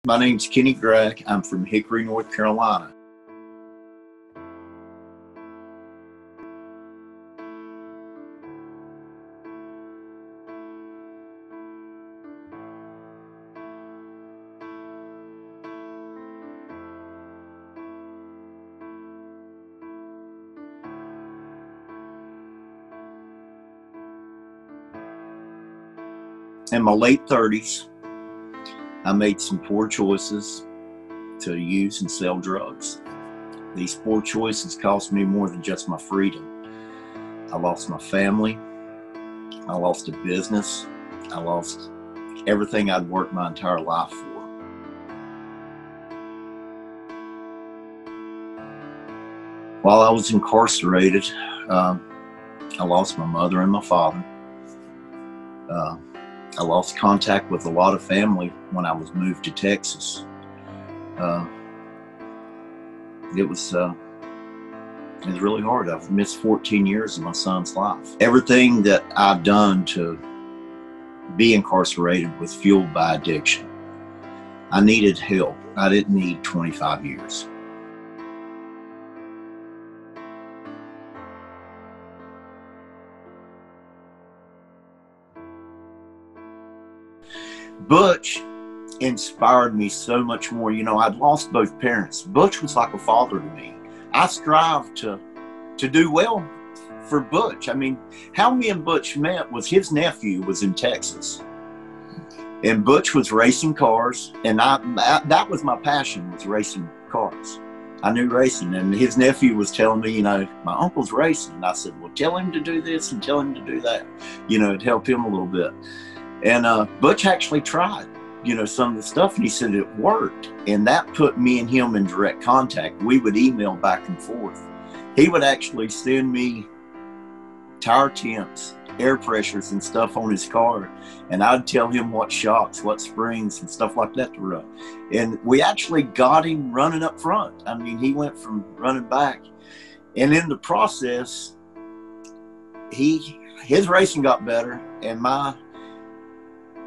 My name's Kenny Gragg. I'm from Hickory, North Carolina. In my late 30s, I made some poor choices to use and sell drugs. These poor choices cost me more than just my freedom. I lost my family. I lost a business. I lost everything I'd worked my entire life for. While I was incarcerated, I lost my mother and my father. I lost contact with a lot of family when I was moved to Texas. It was really hard. I've missed 14 years of my son's life. Everything that I've done to be incarcerated was fueled by addiction. I needed help. I didn't need 25 years. Butch inspired me so much more. You know, I'd lost both parents. Butch was like a father to me. I strived to do well for Butch. I mean, how me and Butch met was his nephew was in Texas. And Butch was racing cars, and that was my passion, was racing cars. I knew racing, and his nephew was telling me, you know, my uncle's racing. And I said, well, tell him to do this and tell him to do that, you know, to help him a little bit. And Butch actually tried, you know, some of the stuff, and he said it worked. And that put me and him in direct contact. We would email back and forth. He would actually send me tire temps, air pressures and stuff on his car. And I'd tell him what shocks, what springs and stuff like that to run. And we actually got him running up front. I mean, he went from running back. And in the process, his racing got better, and my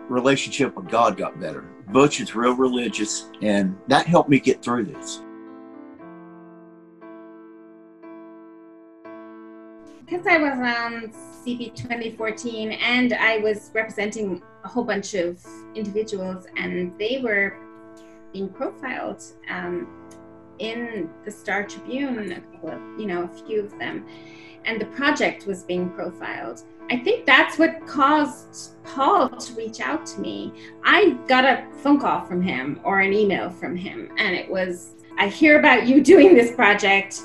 relationship with God got better. Butch is real religious, and that helped me get through this. Because I was on CB 2014, and I was representing a whole bunch of individuals, and they were being profiled in the Star Tribune, a few of them, and the project was being profiled. I think that's what caused Paul to reach out to me. I got a phone call from him or an email from him, and it was, I hear about you doing this project.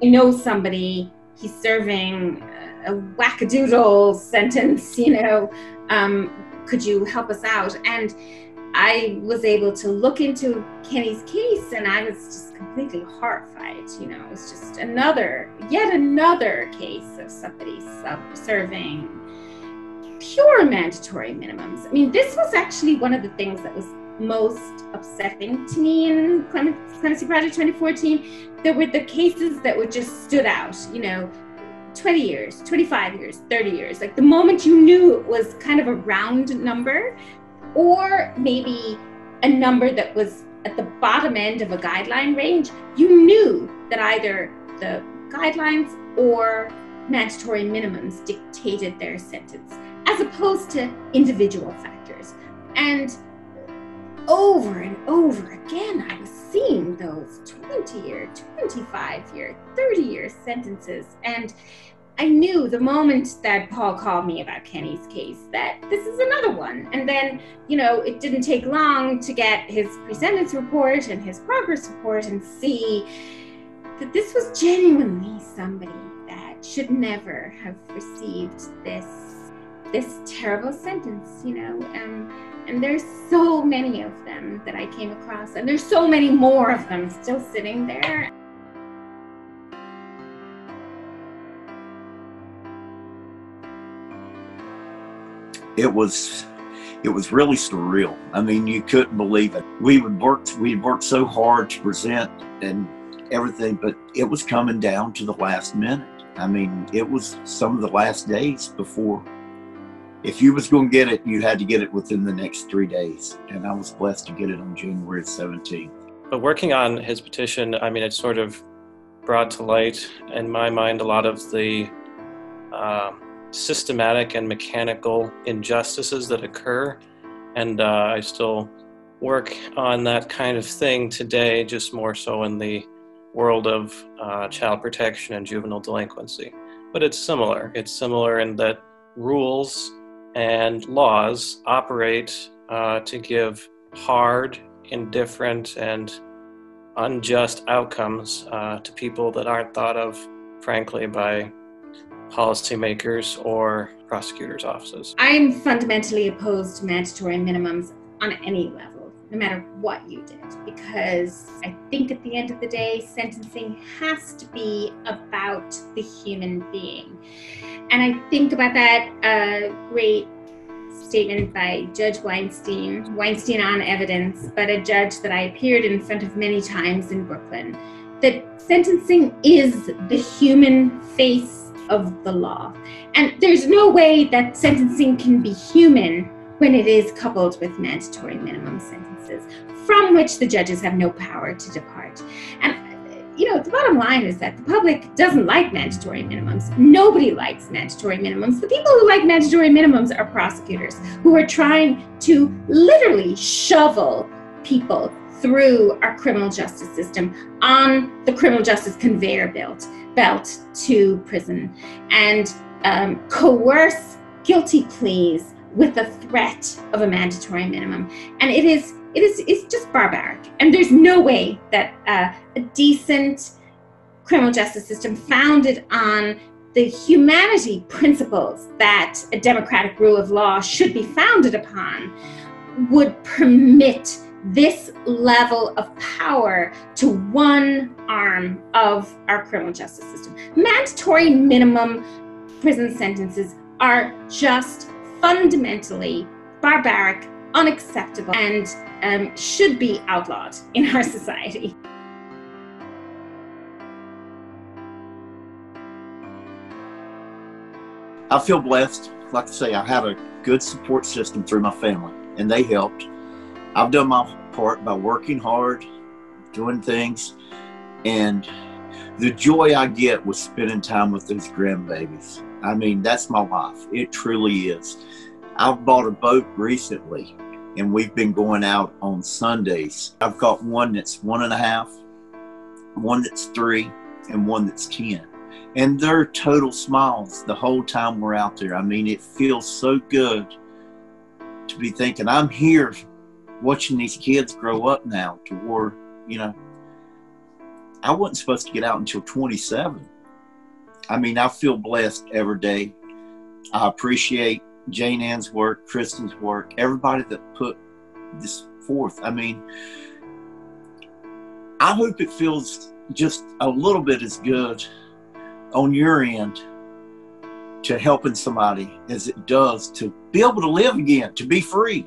I know somebody, he's serving a wackadoodle sentence, could you help us out? And I was able to look into Kenny's case, and I was just completely horrified. It was just yet another case of somebody serving pure mandatory minimums. I mean, this was actually one of the things that was most upsetting to me in Clemency Project 2014. There were the cases that were just stood out, 20 years, 25 years, 30 years. Like the moment you knew it was kind of a round number, or maybe a number that was at the bottom end of a guideline range, you knew that either the guidelines or mandatory minimums dictated their sentence, as opposed to individual factors. And over and over again, I was seeing those 20-year, 25-year, 30-year sentences. And I knew the moment that Paul called me about Kenny's case that this is another one. And then, it didn't take long to get his pre-sentence report and his progress report and see that this was genuinely somebody that should never have received this terrible sentence, and there's so many of them that I came across, and there's so many more of them still sitting there. It was really surreal. I mean, you couldn't believe it. We'd worked so hard to present and everything, but it was coming down to the last minute. I mean, it was some of the last days before if you was going to get it, you had to get it within the next 3 days. And I was blessed to get it on January 17th. But working on his petition, I mean, it sort of brought to light, in my mind, a lot of the systematic and mechanical injustices that occur. And I still work on that kind of thing today, just more so in the world of child protection and juvenile delinquency. But it's similar. It's similar in that rules and laws operate to give hard, indifferent, and unjust outcomes to people that aren't thought of, frankly, by policymakers or prosecutors' offices. I'm fundamentally opposed to mandatory minimums on any level, no matter what you did, because I think at the end of the day, sentencing has to be about the human being. And I think about that great statement by Judge Weinstein on evidence, but a judge that I appeared in front of many times in Brooklyn, that sentencing is the human face of the law. And there's no way that sentencing can be human when it is coupled with mandatory minimum sentences, from which the judges have no power to depart. And the bottom line is that the public doesn't like mandatory minimums. Nobody likes mandatory minimums. The people who like mandatory minimums are prosecutors who are trying to literally shovel people through our criminal justice system on the criminal justice conveyor belt to prison, and coerce guilty pleas with the threat of a mandatory minimum. And it's just barbaric. And there's no way that a decent criminal justice system founded on the humanity principles that a democratic rule of law should be founded upon would permit this level of power to one arm of our criminal justice system. Mandatory minimum prison sentences are just fundamentally barbaric, unacceptable, and should be outlawed in our society. I feel blessed. Like I say, I have a good support system through my family, and they helped. I've done my part by working hard, doing things, and the joy I get with spending time with those grandbabies. I mean, that's my life. It truly is. I've bought a boat recently, and we've been going out on Sundays. I've got one that's 1.5, one that's 3, and one that's 10. And they're total smiles the whole time we're out there. I mean, it feels so good to be thinking, I'm here watching these kids grow up now to where, I wasn't supposed to get out until 27. I mean, I feel blessed every day. I appreciate Jane Ann's work, Kristen's work, everybody that put this forth. I mean, I hope it feels just a little bit as good on your end to helping somebody as it does to be able to live again, to be free.